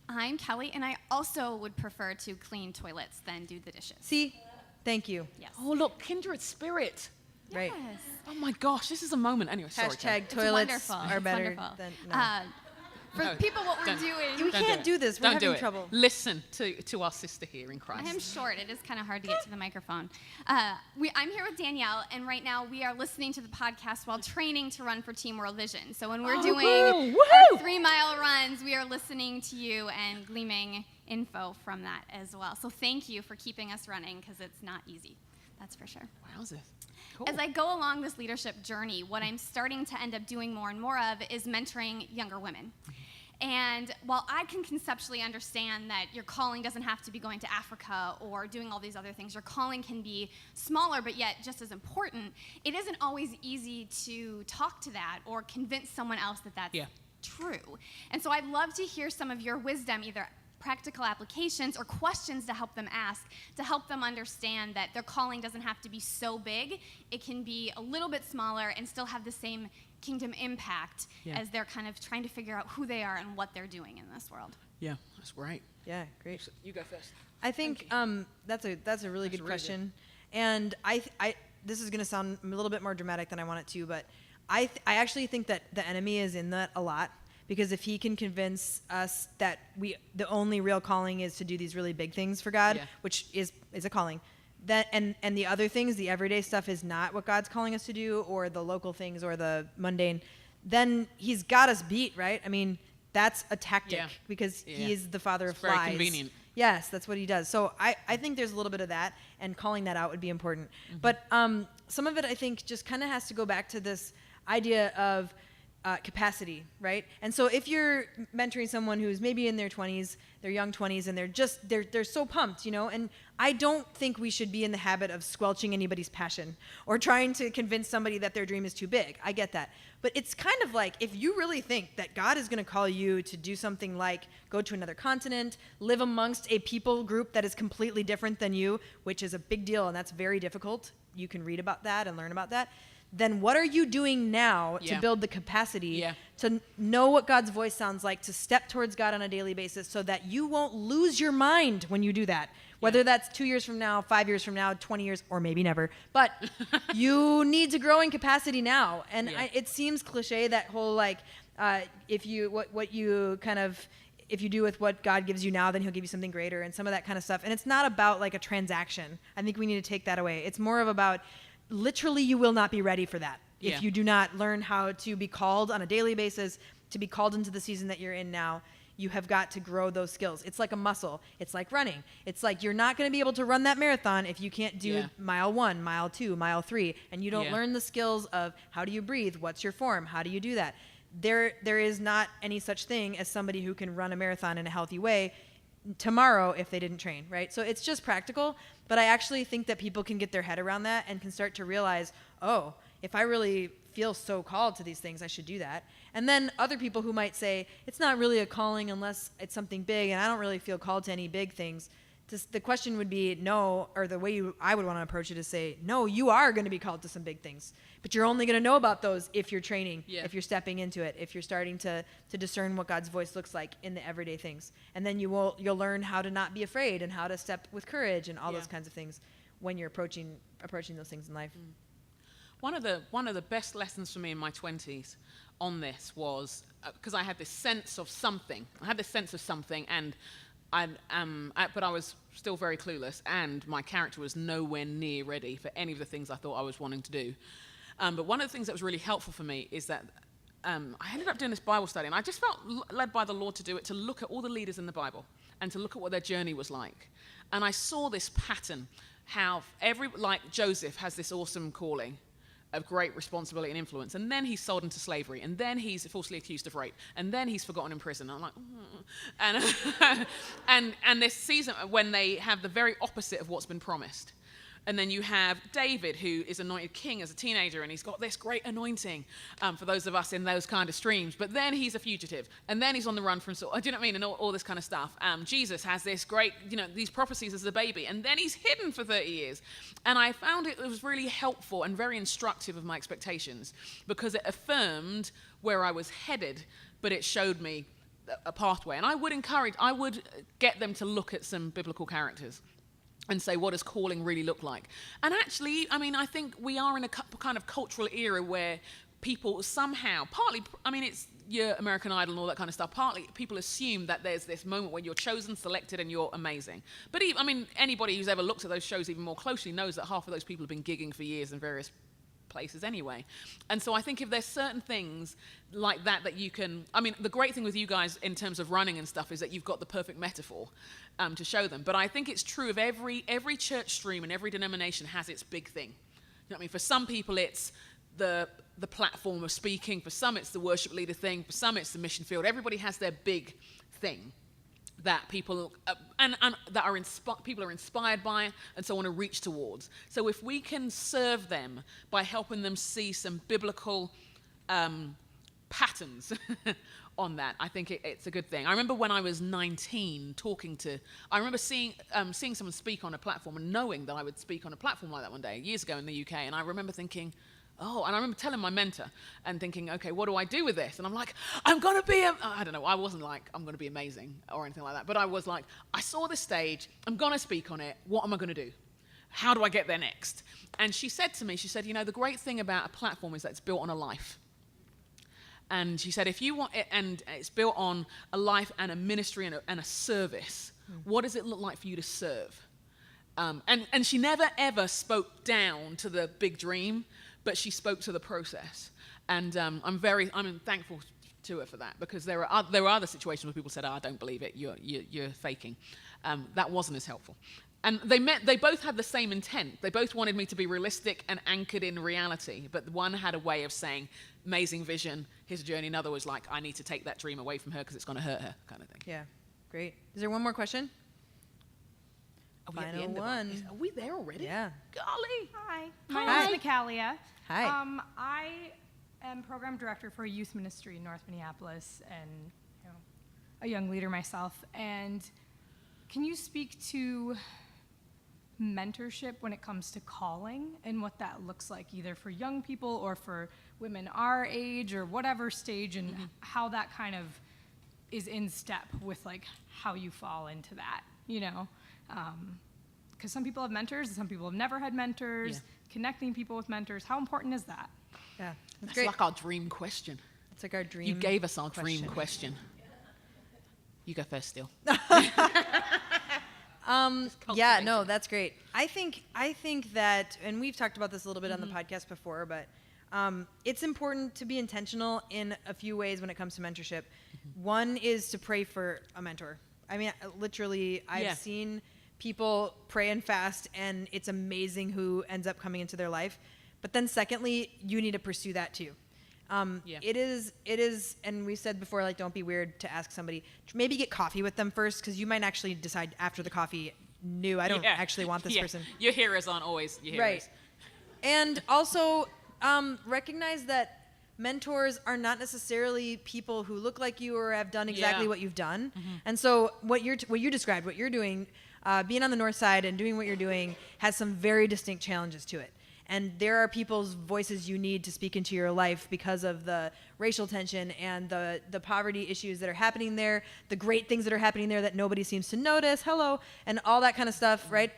I'm Kelly, and I also would prefer to clean toilets than do the dishes. See? Thank you. Yes. Oh, look, kindred spirit. Right. Yes. Oh, my gosh. This is a moment. Anyway, sorry. Kelly. Hashtag It's toilets wonderful. are It's better wonderful. than... No. For No, people, what we're don't. doing. We Don't can't do this. We're Don't having do it. trouble. Listen to our sister here in Christ. I am short. It is kind of hard to get to the microphone. I'm here with Danielle, and right now we are listening to the podcast while training to run for Team World Vision. So when we're doing our 3-mile runs, we are listening to you and gleaming info from that as well. So thank you for keeping us running, because it's not easy. That's for sure. Wowzers. Cool. As I go along this leadership journey, what I'm starting to end up doing more and more of is mentoring younger women. And while I can conceptually understand that your calling doesn't have to be going to Africa or doing all these other things, your calling can be smaller but yet just as important, it isn't always easy to talk to that or convince someone else that that's true. And so I'd love to hear some of your wisdom, either practical applications or questions to help them ask, to help them understand that their calling doesn't have to be so big. It can be a little bit smaller and still have the same kingdom impact as they're kind of trying to figure out who they are and what they're doing in this world. Yeah, that's great. Yeah, great. You go first. I think that's a really good question. And I this is going to sound a little bit more dramatic than I want it to, but I actually think that the enemy is in that a lot. Because if he can convince us that the only real calling is to do these really big things for God, which is a calling, that and the other things, the everyday stuff, is not what God's calling us to do, or the local things, or the mundane, then he's got us beat, right? I mean, that's a tactic because he is the father of flies. Very convenient. Yes, that's what he does. So I think there's a little bit of that, and calling that out would be important. Mm-hmm. But some of it, I think, just kind of has to go back to this idea of capacity, right? And so if you're mentoring someone who's maybe in their 20s, their young 20s, and they're so pumped, and I don't think we should be in the habit of squelching anybody's passion or trying to convince somebody that their dream is too big. I get that. But it's kind of like, if you really think that God is going to call you to do something like go to another continent, live amongst a people group that is completely different than you, which is a big deal, and that's very difficult. You can read about that and learn about that. Then what are you doing now to build the capacity to know what God's voice sounds like, to step towards God on a daily basis so that you won't lose your mind when you do that? Whether that's 2 years from now, 5 years from now, 20 years, or maybe never. But you need to grow in capacity now. And it seems cliche, that whole if you, what you kind of if you do with what God gives you now, then he'll give you something greater, and some of that kind of stuff. And it's not about like a transaction. I think we need to take that away. It's more of about literally you will not be ready for that Yeah. if you do not learn how to be called on a daily basis, to be called into the season that you're in now. You have got to grow those skills. It's like a muscle. It's like running. It's like you're not going to be able to run that marathon if you can't do Yeah. mile 1, mile 2, mile 3, and you don't Yeah. learn the skills of how do you breathe, what's your form, how do you do that. There is not any such thing as somebody who can run a marathon in a healthy way tomorrow if they didn't train, right? So it's just practical, but I actually think that people can get their head around that and can start to realize, oh, if I really feel so called to these things, I should do that. And then other people who might say, it's not really a calling unless it's something big, and I don't really feel called to any big things. The question would be no, or the way I would want to approach it is say, no, you are going to be called to some big things, but you're only going to know about those if you're training, if you're stepping into it, if you're starting to discern what God's voice looks like in the everyday things. And then you'll learn how to not be afraid and how to step with courage and all those kinds of things when you're approaching those things in life. One of the best lessons for me in my 20s on this was because I had this sense of something. But I was still very clueless, and my character was nowhere near ready for any of the things I thought I was wanting to do. But one of the things that was really helpful for me is that I ended up doing this Bible study, and I just felt led by the Lord to do it, to look at all the leaders in the Bible and to look at what their journey was like. And I saw this pattern, how like Joseph has this awesome calling of great responsibility and influence, and then he's sold into slavery, and then he's falsely accused of rape, and then he's forgotten in prison. I'm like, and this season when they have the very opposite of what's been promised. And then you have David, who is anointed king as a teenager, and he's got this great anointing for those of us in those kind of streams. But then he's a fugitive, and then he's on the run from Saul. Do you know what I mean? And all this kind of stuff. Jesus has this great, these prophecies as a baby, and then he's hidden for 30 years. And I found it was really helpful and very instructive of my expectations, because it affirmed where I was headed, but it showed me a pathway. And I would get them to look at some biblical characters and say, what does calling really look like? And actually, I think we are in a kind of cultural era where people somehow, partly, it's your American Idol and all that kind of stuff, partly people assume that there's this moment when you're chosen, selected, and you're amazing. But anybody who's ever looked at those shows even more closely knows that half of those people have been gigging for years in various places anyway. And so I think if there's certain things like that you can, the great thing with you guys in terms of running and stuff is that you've got the perfect metaphor to show them. But I think it's true of every church stream and every denomination has its big thing. You know what I mean? For some people it's the platform of speaking, for some it's the worship leader thing, for some it's the mission field. Everybody has their big thing that people and that people are inspired by and so want to reach towards. So if we can serve them by helping them see some biblical patterns on that, I think it's a good thing. I remember when I was 19 I remember seeing someone speak on a platform and knowing that I would speak on a platform like that one day years ago in the UK, and I remember thinking, and I remember telling my mentor and thinking, okay, what do I do with this? And I'm like, I'm going to be, I don't know, I wasn't like, I'm going to be amazing or anything like that. But I was like, I saw this stage, I'm going to speak on it. What am I going to do? How do I get there next? And she said to me, the great thing about a platform is that it's built on a life. And she said, if you want it, and it's built on a life and a ministry and a service, what does it look like for you to serve? And she never, ever spoke down to the big dream, but she spoke to the process. And I'm thankful to her for that, because there are other situations where people said, I don't believe it, you're faking. That wasn't as helpful. And they both had the same intent. They both wanted me to be realistic and anchored in reality, but one had a way of saying, amazing vision, here's a journey. Another was like, I need to take that dream away from her because it's going to hurt her, kind of thing. Yeah, great. Is there one more question? Final one. Are we there already? Yeah. Golly. Hi, my Hi. name is Michaelia. Hi. I am program director for a youth ministry in North Minneapolis, and a young leader myself. And can you speak to mentorship when it comes to calling and what that looks like, either for young people or for women our age or whatever stage, and how that kind of is in step with like how you fall into that, because some people have mentors and some people have never had mentors. Connecting people with mentors, how important is that? Yeah, That's great. like our dream question. It's like our dream. You gave us our dream question. You go first, Steele. Yeah, no, that's great. I think that, and we've talked about this a little bit on the podcast before, but it's important to be intentional in a few ways when it comes to mentorship. One is to pray for a mentor. I mean, literally, I've seen people pray and fast, and it's amazing who ends up coming into their life. But then secondly, you need to pursue that too. It is, and we said before, like, don't be weird to ask somebody. Maybe get coffee with them first, because you might actually decide after the coffee, I don't actually want this person. Your heroes aren't always your heroes. Right. And also recognize that mentors are not necessarily people who look like you or have done exactly what you've done. And so what you described, what you're doing, being on the north side and doing what you're doing has some very distinct challenges to it. And there are people's voices you need to speak into your life because of the racial tension and the poverty issues that are happening there, the great things that are happening there that nobody seems to notice, and all that kind of stuff, right?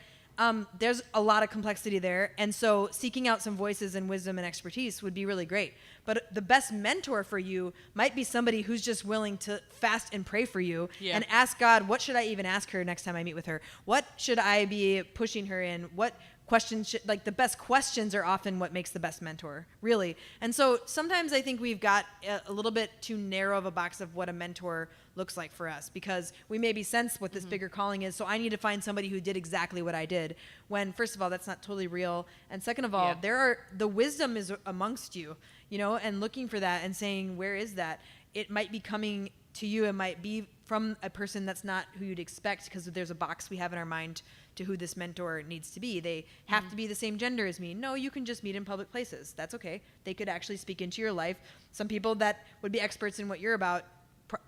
There's a lot of complexity there. And so seeking out some voices and wisdom and expertise would be really great. But the best mentor for you might be somebody who's just willing to fast and pray for you and ask God, what should I even ask her next time I meet with her? What should I be pushing her in? What questions the best questions are often what makes the best mentor, really. And so sometimes I think we've got a little bit too narrow of a box of what a mentor looks like for us, because we maybe sense what this bigger calling is, so I need to find somebody who did exactly what I did, when first of all, that's not totally real, and second of all, the wisdom is amongst you, and looking for that and saying, where is that? It might be coming to you, it might be from a person that's not who you'd expect, because there's a box we have in our mind to who this mentor needs to be. They have to be the same gender as me. No, you can just meet in public places. That's okay. They could actually speak into your life. Some people that would be experts in what you're about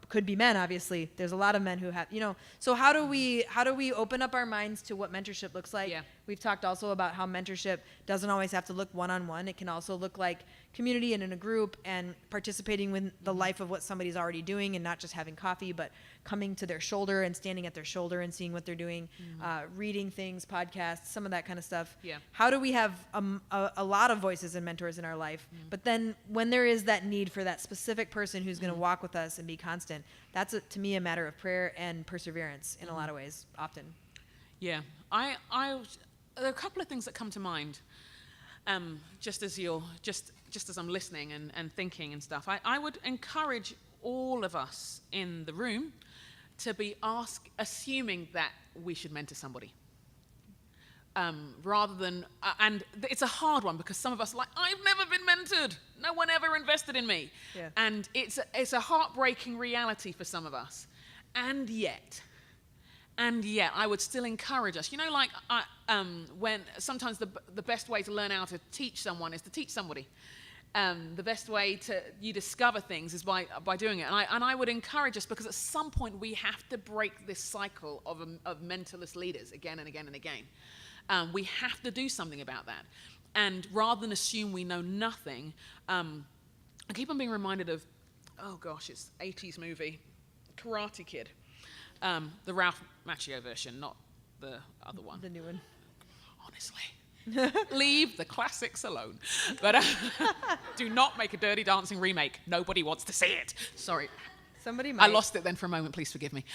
could be men, obviously. There's a lot of men who have, So how do we open up our minds to what mentorship looks like? Yeah. We've talked also about how mentorship doesn't always have to look one-on-one. It can also look like community and in a group and participating with the life of what somebody's already doing, and not just having coffee, but coming to their shoulder and standing at their shoulder and seeing what they're doing, reading things, podcasts, some of that kind of stuff. Yeah. How do we have a lot of voices and mentors in our life? But then when there is that need for that specific person who's going to walk with us and be constant, that's to me a matter of prayer and perseverance in a lot of ways, often. Yeah, there are a couple of things that come to mind, just as I'm listening and thinking and stuff. I would encourage all of us in the room to be assuming that we should mentor somebody, rather than, and it's a hard one, because some of us are like, I've never been mentored. No one ever invested in me. Yeah. And it's a heartbreaking reality for some of us. And yet, I would still encourage us. When sometimes the best way to learn how to teach someone is to teach somebody. The best way you discover things is by doing it. And I would encourage us, because at some point we have to break this cycle of mentorless leaders again and again and again. We have to do something about that. And rather than assume we know nothing, I keep on being reminded of, it's 80s movie, Karate Kid. The Ralph Macchio version, not the other one. The new one. Honestly. Leave the classics alone. But do not make a Dirty Dancing remake. Nobody wants to see it. Sorry. Somebody might. I lost it then for a moment. Please forgive me.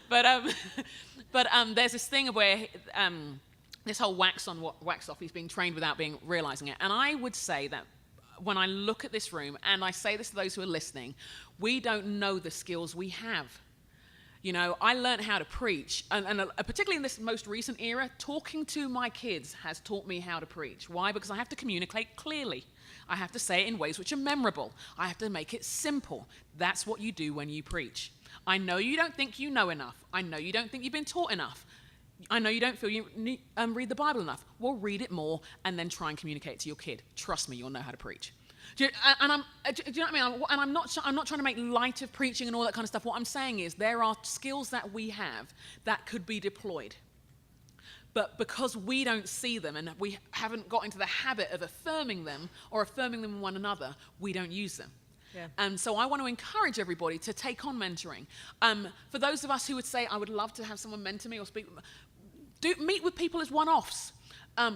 But there's this thing where this whole wax on, wax off, he's being trained without realizing it. And I would say that when I look at this room, and I say this to those who are listening, we don't know the skills we have. I learned how to preach, and particularly in this most recent era, talking to my kids has taught me how to preach. Why? Because I have to communicate clearly. I have to say it in ways which are memorable. I have to make it simple. That's what you do when you preach. I know you don't think you know enough. I know you don't think you've been taught enough. I know you don't feel you read the Bible enough. Well, read it more and then try and communicate to your kid. Trust me, you'll know how to preach. Do you know what I mean? And I'm not trying to make light of preaching and all that kind of stuff. What I'm saying is there are skills that we have that could be deployed. But because we don't see them and we haven't got into the habit of affirming them or affirming them in one another, we don't use them. Yeah. And so I want to encourage everybody to take on mentoring. For those of us who would say, I would love to have someone mentor me or speak, meet with people as one-offs.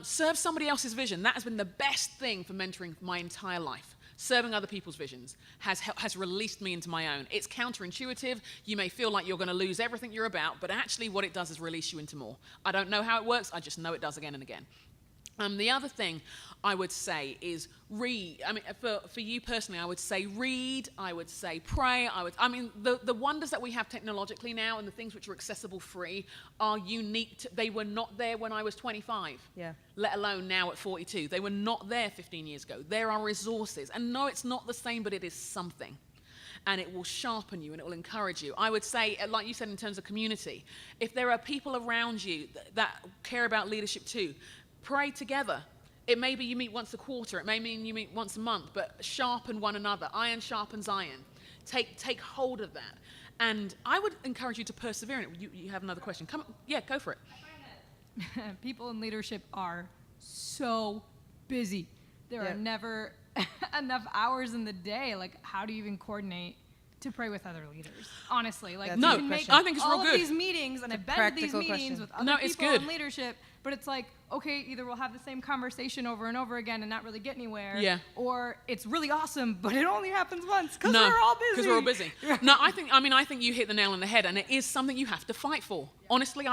Serve somebody else's vision. That has been the best thing for mentoring my entire life. serving other people's visions has released me into my own. It's counterintuitive. You may feel like you're going to lose everything you're about, but actually what it does is release you into more. I don't know how it works. I just know it does again and again. The other thing I would say is read. I mean, for you personally, I would say read. I would say pray. The wonders that we have technologically now and the things which are accessible free are unique. They were not there when I was 25. Yeah. Let alone now at 42. They were not there 15 years ago. There are resources. And no, it's not the same, but it is something. And it will sharpen you and it will encourage you. I would say, like you said, in terms of community, if there are people around you that care about leadership too, pray together. It may be you meet once a quarter. It may mean you meet once a month, but sharpen one another. Iron sharpens iron. Take hold of that. And I would encourage you to persevere in it. You have another question. Come on. Yeah, go for it. I find that people in leadership are so busy. There Yeah. are never enough hours in the day. Like, how do you even coordinate to pray with other leaders? Honestly, like, That's you a No, good can make I think it's real all good. of these meetings, and I've been to these practical meetings question. with other No, it's people good. in leadership, but it's like, okay, either we'll have the same conversation over and over again and not really get anywhere, Yeah. or it's really awesome, but it only happens once because No, we're all busy. because we're all busy. No, I think you hit the nail on the head, and it is something you have to fight for. Honestly,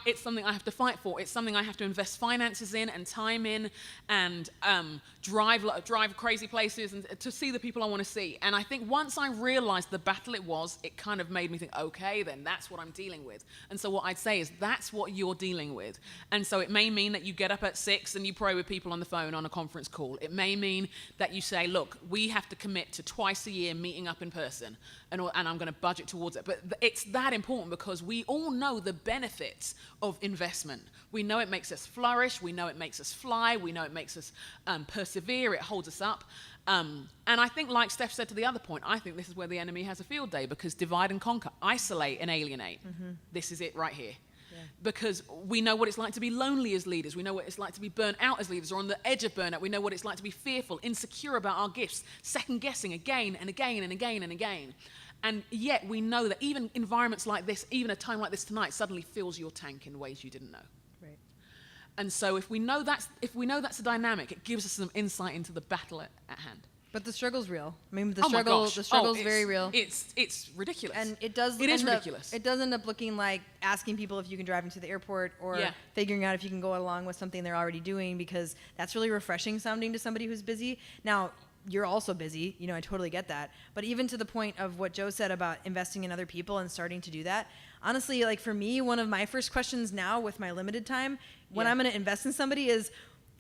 it's something I have to fight for. It's something I have to invest finances in and time in, and drive crazy places and to see the people I want to see. And I think once I realized the battle it was, it kind of made me think, okay, then that's what I'm dealing with. And so what I'd say is that's what you're dealing with. And so it may mean that you get up at 6 and you pray with people on the phone on a conference call. It may mean that you say, look, we have to commit to twice a year meeting up in person, and I'm going to budget towards it. But it's that important because we all know the benefits of investment. We know it makes us flourish. We know it makes us fly. We know it makes us persevere. It holds us up. And I think, like Steph said to the other point, I think this is where the enemy has a field day, because divide and conquer, isolate and alienate. This is it right here. Because we know what it's like to be lonely as leaders. We know what it's like to be burnt out as leaders or on the edge of burnout. We know what it's like to be fearful, insecure about our gifts, second guessing again and again and again and again. And yet we know that even environments like this, even a time like this tonight, suddenly fills your tank in ways you didn't know. Right. And so if we know that's a dynamic, it gives us some insight into the battle at hand. But the struggle's real. I mean, Oh my gosh. the struggle's it's very real. It's ridiculous. And it does. It is end up- ridiculous. It does end up looking like asking people if you can drive them to the airport, or Yeah. figuring out if you can go along with something they're already doing, because that's really refreshing sounding to somebody who's busy. Now, you're also busy. I totally get that. But even to the point of what Joe said about investing in other people and starting to do that, honestly, like for me, one of my first questions now with my limited time, when Yeah. I'm going to invest in somebody, is,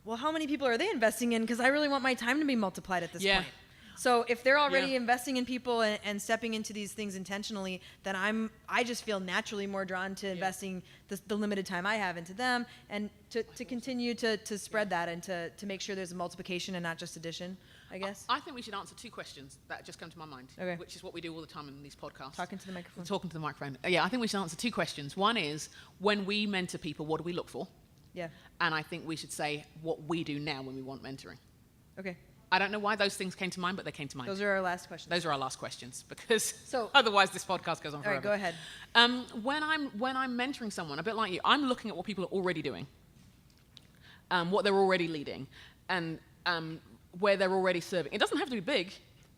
well, how many people are they investing in? Because I really want my time to be multiplied at this Yeah. point. So if they're already Yeah. investing in people and stepping into these things intentionally, then I just feel naturally more drawn to investing the limited time I have into them, and to continue to spread that, and to make sure there's a multiplication and not just addition, I guess. I think we should answer 2 questions that just come to my mind, Okay. which is what we do all the time in these podcasts. Talking to the microphone. Talking to the microphone. Yeah, I think we should answer 2 questions. One is, when we mentor people, what do we look for? Yeah. And I think we should say what we do now when we want mentoring. Okay. I don't know why those things came to mind, but they came to mind. Those are our last questions. Those are our last questions, because So- otherwise this podcast goes on All forever. right, go ahead. When I'm mentoring someone, a bit like you, I'm looking at what people are already doing, what they're already leading, and where they're already serving. It doesn't have to be big.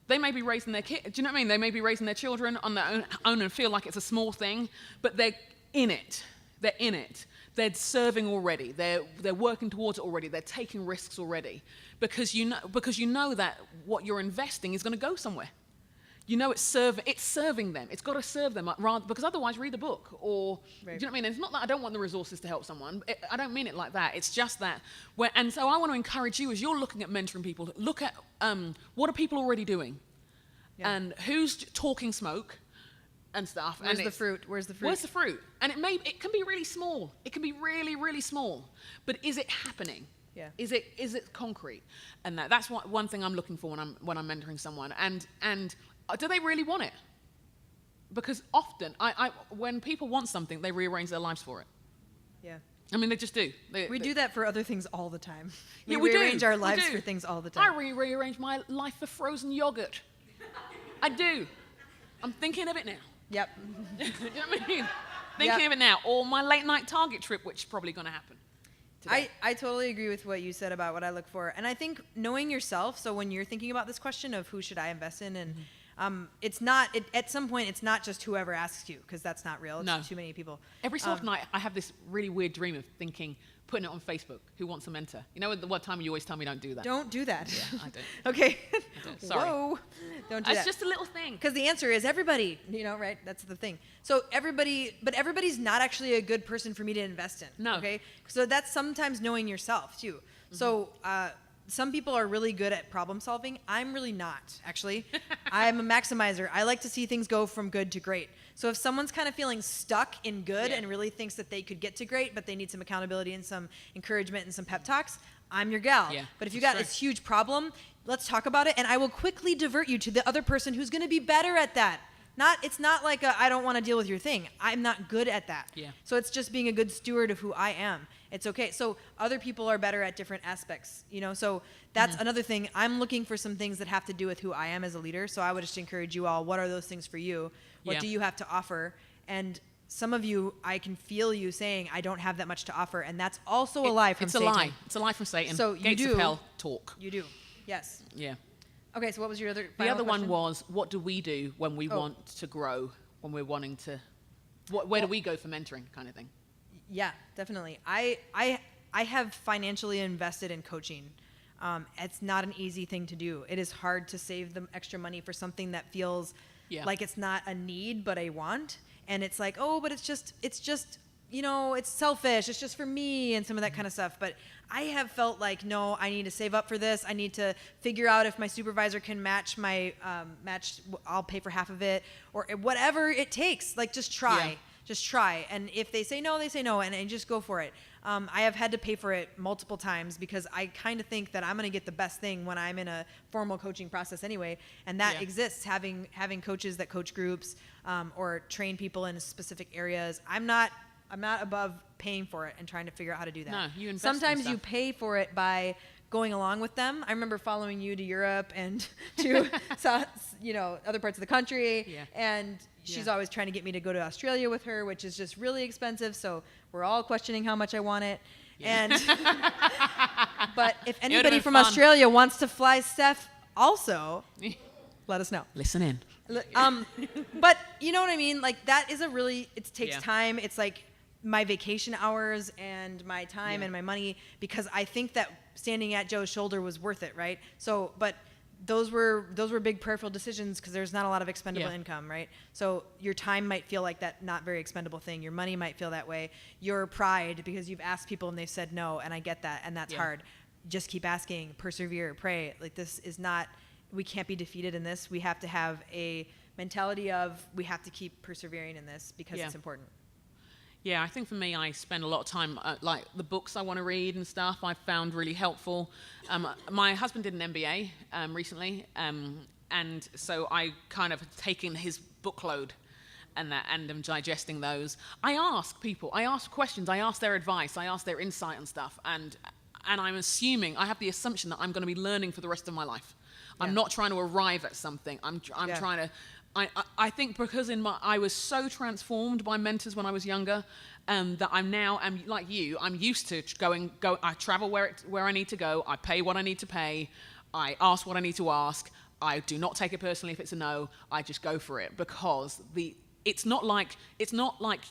They may be raising their kids. Do you know what I mean? They may be raising their children on their own and feel like it's a small thing, but they're in it. They're in it. They're serving already. They're working towards it already. They're taking risks already, because you know that what you're investing is going to go somewhere. You know it's serving them. It's got to serve them, rather, because otherwise read the book. Or Right. do you know what I mean? It's not that I don't want the resources to help someone. I don't mean it like that. It's just that. And so I want to encourage you, as you're looking at mentoring people, look at what are people already doing, Yeah. and who's talking smoke and stuff. Where's and the fruit? Where's the fruit? Where's the fruit? And it can be really small. It can be really, really small. But is it happening? Yeah. Is it concrete? And that's one thing I'm looking for when I'm mentoring someone. And do they really want it? Because often, when people want something, they rearrange their lives for it. Yeah. I mean, they just do. We do that for other things all the time. Yeah, we do. rearrange our We lives do. for things all the I time. rearrange my life for frozen yogurt. I do. I'm thinking of it now. Yep. Do you know what I mean? Thinking of it now. Or my late night Target trip, which is probably going to happen. today. I totally agree with what you said about what I look for. And I think knowing yourself, so when you're thinking about this question of who should I invest in, and it's not, at some point, it's not just whoever asks you, because that's not real. It's No. too many people. Every so often, I have this really weird dream of thinking, putting it on Facebook, who wants a mentor? You know, at the one time you always tell me don't do that. Don't do that. Yeah, I don't. Okay. don't. Sorry. Whoa. Don't do It's that. just a little thing. Because the answer is everybody, right? That's the thing. So but everybody's not actually a good person for me to invest in. No. Okay. So that's sometimes knowing yourself too. So some people are really good at problem solving. I'm really not, actually. I'm a maximizer. I like to see things go from good to great. So if someone's kind of feeling stuck in good Yeah. and really thinks that they could get to great, but they need some accountability and some encouragement and some pep talks, I'm your gal. Yeah, But if you that's got true. this huge problem, let's talk about it, and I will quickly divert you to the other person who's going to be better at that. It's not like I don't want to deal with your thing. I'm not good at that. Yeah. So it's just being a good steward of who I am. It's okay. So other people are better at different aspects, So that's another thing. I'm looking for some things that have to do with who I am as a leader. So I would just encourage you all, what are those things for you? What Yeah. do you have to offer? And some of you, I can feel you saying, I don't have that much to offer. And that's also a lie from It's Satan. a lie. It's a lie from Satan. So you Gates do- of hell talk. You do. Yes. Yeah. Okay, so what was your other The final other question? one was, what do we do when we Oh. want to grow, when we're wanting to, where do we go for mentoring kind of thing? Yeah, definitely. I have financially invested in coaching. It's not an easy thing to do. It is hard to save the extra money for something that feels Yeah. like it's not a need but a want, and it's like, oh, but it's just it's selfish. It's just for me and some of that kind of stuff. But I have felt like, no, I need to save up for this. I need to figure out if my supervisor can match my I'll pay for half of it, or whatever it takes. Like, just try. Yeah. Just try. And if they say no, they say no, and just go for it. I have had to pay for it multiple times because I kind of think that I'm going to get the best thing when I'm in a formal coaching process anyway. And that Yeah. exists, having coaches that coach groups or train people in specific areas. I'm not above paying for it and trying to figure out how to do that. No, you invest in Sometimes you stuff. pay for it by going along with them. I remember following you to Europe and to other parts of the country. Yeah. And she's Yeah. always trying to get me to go to Australia with her, which is just really expensive. So we're all questioning how much I want it. Yeah. And but if been anybody from fun. Australia wants to fly Steph also, let us know. Listen in. But you know what I mean? Like, that is it takes Yeah. time. It's like my vacation hours and my time Yeah. and my money, because I think that standing at Joe's shoulder was worth it, right? So, but those were big prayerful decisions because there's not a lot of expendable Yeah. income, right? So your time might feel like that not very expendable thing. Your money might feel that way. Your pride, because you've asked people and they've said no, and I get that, and that's Yeah. hard. Just keep asking, persevere, pray. Like, this is not, we can't be defeated in this. We have to have a mentality of, we have to keep persevering in this because Yeah. it's important. Yeah, I think for me, I spend a lot of time, like the books I want to read and stuff, I've found really helpful. My husband did an MBA recently, and so I kind of have taken his book load and am digesting those. I ask people, I ask questions, I ask their advice, I ask their insight and stuff, and I'm assuming, I have the assumption that I'm going to be learning for the rest of my life. I'm Yeah. not trying to arrive at something. I'm Yeah. trying to. I think because I was so transformed by mentors when I was younger, that I'm like you. I'm used to go. I travel where I need to go. I pay what I need to pay. I ask what I need to ask. I do not take it personally if it's a no. I just go for it because it's not like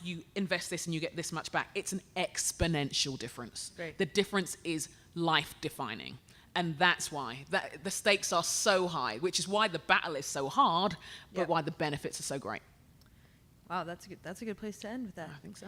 you invest this and you get this much back. It's an exponential difference. Right. The difference is life defining. And that's why the stakes are so high, which is why the battle is so hard, but Yep. why the benefits are so great. Wow, that's a good place to end with that. I think so.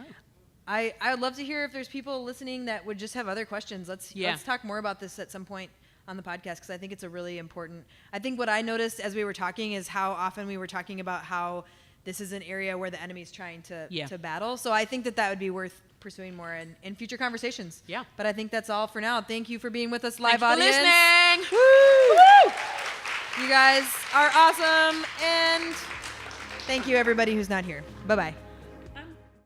I would love to hear if there's people listening that would just have other questions. Let's talk more about this at some point on the podcast, because I think it's a really important. I think what I noticed as we were talking is how often we were talking about how this is an area where the enemy's trying to battle. So I think that would be worth pursuing more in future conversations. Yeah. But I think that's all for now. Thank you for being with us, live Thanks for audience. listening. Woo! You guys are awesome, and thank you everybody who's not here. Bye-bye.